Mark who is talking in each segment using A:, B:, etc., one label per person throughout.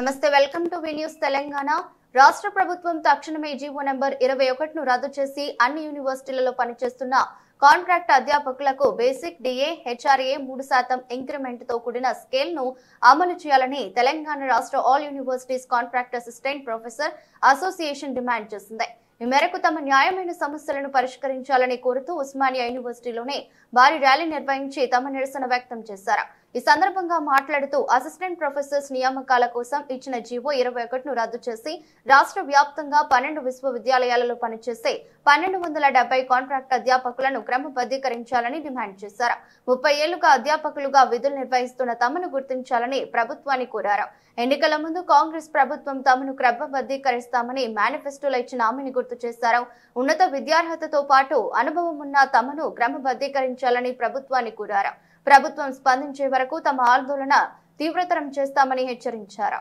A: నమస్తే, welcome to V news Telangana. రాష్ట్ర ప్రభుత్వం తక్షణమే జీవో నెంబర్ 21ను రద్దు చేసి అన్ని యూనివర్సిటీలలో పనిచేస్తున్న కాంట్రాక్ట్ అధ్యాపకులకు బేసిక్ డిఏ, హెచ్ఆర్ఏ 3% ఇంక్రిమెంట్ తో కూడిన స్కేల్ ను అమలు చేయాలని తెలంగాణ రాష్ట్ర all universities contract assistant professor association demand చేసింది. ఈ మేరకు తమ న్యాయమైన సమస్యలను పరిష్కరించాలని కోరుతూ ఉస్మానియా యూనివర్సిటీలోనే భారీ ర్యాలీ నిర్వహించి తమ నిరసన వ్యక్తం చేశారు. ఈ సందర్భంగా మాట్లాడుతూ అసిస్టెంట్ ప్రొఫెసర్స్ నియామకాల కోసం ఇచ్చిన జీవో 21ను రద్దు చేసి రాష్ట్ర వ్యాప్తంగా 12 విశ్వవిద్యాలయాలలో పనిచేసే 1270 కాంట్రాక్ట్ అధ్యాపకులను క్రమబద్ధీకరించాలని డిమాండ్ చేశారు. 30 ఏళ్లుగా అధ్యాపకులుగా విధులు నిర్వహిస్తున్న తమను గుర్తించాలని ప్రభుత్వాన్ని కోరారు. ఎన్నికల ముందు కాంగ్రెస్ ప్రభుత్వం తమను క్రమబద్ధీకరిస్తామని మేనిఫెస్టోలో ఇచ్చిన హామీని గుర్తు చేశారు. ఉన్నత విద్యార్హతతో పాటు అనుభవం ఉన్న తమను క్రమబద్ధీకరించాలని ప్రభుత్వాన్ని కోరారు. ప్రభుత్వం స్పందించే వరకు తమ ఆందోళన తీవ్రతరం చేస్తామని హెచ్చరించారు.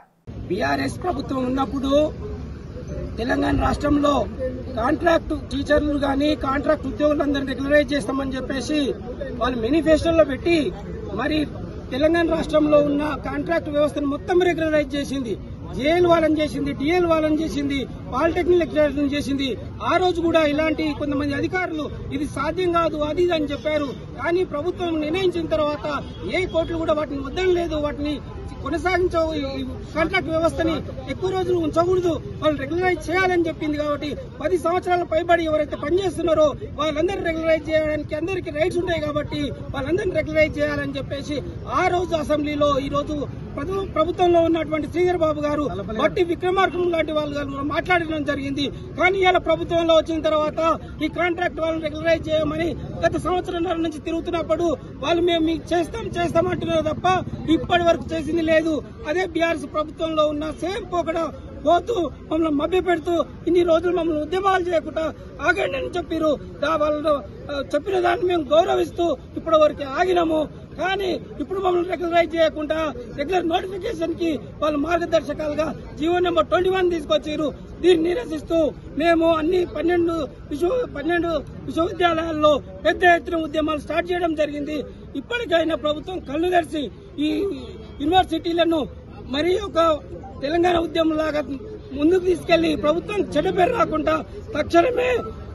B: బీఆర్ఎస్ ప్రభుత్వం ఉన్నప్పుడు తెలంగాణ రాష్ట్రంలో కాంట్రాక్ట్ టీచర్లు గాని కాంట్రాక్ట్ ఉద్యోగులందరినీ రెగ్యులరైజ్ చేస్తామని చెప్పేసి వాళ్ళు మేనిఫెస్టోలో పెట్టి మరి తెలంగాణ రాష్ట్రంలో ఉన్న కాంట్రాక్ట్ వ్యవస్థను మొత్తం రెగ్యులరైజ్ చేసింది. జేఎల్ వాళ్ళని చేసింది, డిఎల్ వాళ్ళని చేసింది, పాలిటెక్నిక్ లెక్చరర్లను చేసింది. ఆ రోజు కూడా ఇలాంటి కొంతమంది అధికారులు ఇది సాధ్యం కాదు అది అని చెప్పారు. కానీ ప్రభుత్వం నిర్ణయించిన తర్వాత ఏ కోర్టులు కూడా వాటిని వద్దనలేదు. వాటిని కొనసాగించే కాంట్రాక్ట్ వ్యవస్థని ఎక్కువ రోజులు ఉంచకూడదు, వాళ్ళు రెగ్యులరైజ్ చేయాలని చెప్పింది. కాబట్టి 10 సంవత్సరాల పైబడి ఎవరైతే పనిచేస్తున్నారో వాళ్ళందరూ రెగ్యులరైజ్ చేయడానికి అందరికీ రైట్స్ ఉంటాయి. కాబట్టి వాళ్ళందరినీ రెగ్యులరైజ్ చేయాలని చెప్పేసి ఆ రోజు అసెంబ్లీలో ఈ రోజు ప్రభుత్వంలో ఉన్నటువంటి శ్రీధర్ బాబు గారు, బట్టి విక్రమార్కం లాంటి వాళ్ళు మాట్లాడడం జరిగింది. కానీ ఇలా ప్రభుత్వంలో వచ్చిన తర్వాత ఈ కాంట్రాక్ట్ వాళ్ళని రెగ్యులరైజ్ చేయమని గత సంవత్సరంన్నర నుంచి తిరుగుతున్నప్పుడు వాళ్ళు మేము మీకు చేస్తాం అంటున్నారు తప్ప ఇప్పటి వరకు చేసింది లేదు. అదే బీఆర్ఎస్ ప్రభుత్వంలో ఉన్న సేమ్ పోకడ పోతూ మమ్మల్ని మభ్య పెడుతూ ఇన్ని రోజులు మమ్మల్ని ఉద్యమాలు చేయకుండా ఆగండి అని చెప్పారు. వాళ్ళు చెప్పిన దాన్ని మేము గౌరవిస్తూ ఇప్పటి వరకు ఆగినాము. కానీ ఇప్పుడు మమ్మల్ని రెగ్యులరైజ్ చేయకుండా రెగ్యులర్ నోటిఫికేషన్ కి వాళ్ళు మార్గదర్శకాలుగా జీవో నెంబర్ 21 తీసుకొచ్చారు. దీన్ని నిరసిస్తూ మేము అన్ని 12 విశ్వవిద్యాలయాల్లో పెద్ద ఎత్తున ఉద్యమాలు స్టార్ట్ చేయడం జరిగింది. ఇప్పటికైనా ప్రభుత్వం కళ్ళు తెరిచి ఈ యూనివర్సిటీలను మరి ఒక తెలంగాణ ఉద్యమం లాగా ముందుకు తీసుకెళ్లి ప్రభుత్వం చెడ్డ పేరు రాకుండా తక్షణమే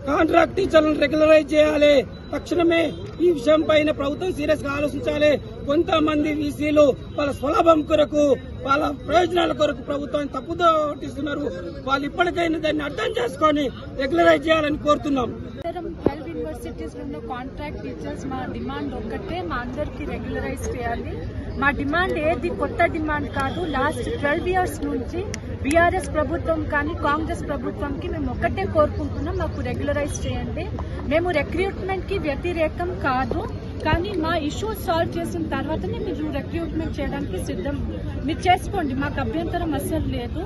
B: కాంట్రాక్ట్ టీచర్లను రెగ్యులరైజ్ చేయాలి. తక్షణమే ఈ విషయం పైన ప్రభుత్వం సీరియస్ గా ఆలోచించాలి. కొంతమంది వీసీలు వాళ్ళ స్వలాభం కొరకు వాళ్ళ ప్రయోజనాల కొరకు ప్రభుత్వాన్ని తప్పుదో పట్టిస్తున్నారు. వాళ్ళు ఇప్పటికైనా దాన్ని అర్థం చేసుకుని రెగ్యులరైజ్ చేయాలని కోరుతున్నాం.
C: 12 యూనివర్సిటీస్ లో కాంట్రాక్ట్ టీచర్స్ మా డిమాండ్ ఒక్కటే, మా అందరికి రెగ్యులరైజ్ చేయాలి. మా డిమాండ్ ఏది కొత్త డిమాండ్ కాదు. లాస్ట్ 12 ఇయర్స్ నుంచి బీఆర్ఎస్ ప్రభుత్వం కానీ కాంగ్రెస్ ప్రభుత్వంకి మేము ఒక్కటే కోరుకుంటున్నాం, మాకు రెగ్యులరైజ్ చేయండి. మేము రిక్రూట్మెంట్ కి వ్యతిరేకం కాదు, కానీ మా ఇష్యూస్ సాల్వ్ చేసిన తర్వాతనే మీరు రిక్రూట్మెంట్ చేయడానికి సిద్ధం. మీరు చేసుకోండి, మాకు అభ్యంతరం అస్సలు లేదు.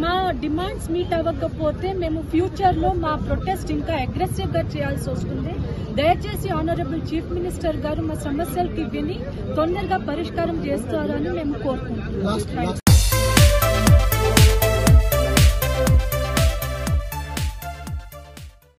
C: మా డిమాండ్స్ మీట్ అవ్వకపోతే మేము ఫ్యూచర్ లో మా ప్రొటెస్ట్ ఇంకా అగ్రెసివ్ గా చేయాల్సి వస్తుంది. దయచేసి ఆనరబుల్ చీఫ్ మినిస్టర్ గారు మా సమస్యలకి విని తొందరగా పరిష్కారం చేస్తారని మేము కోరుకుంటున్నాం.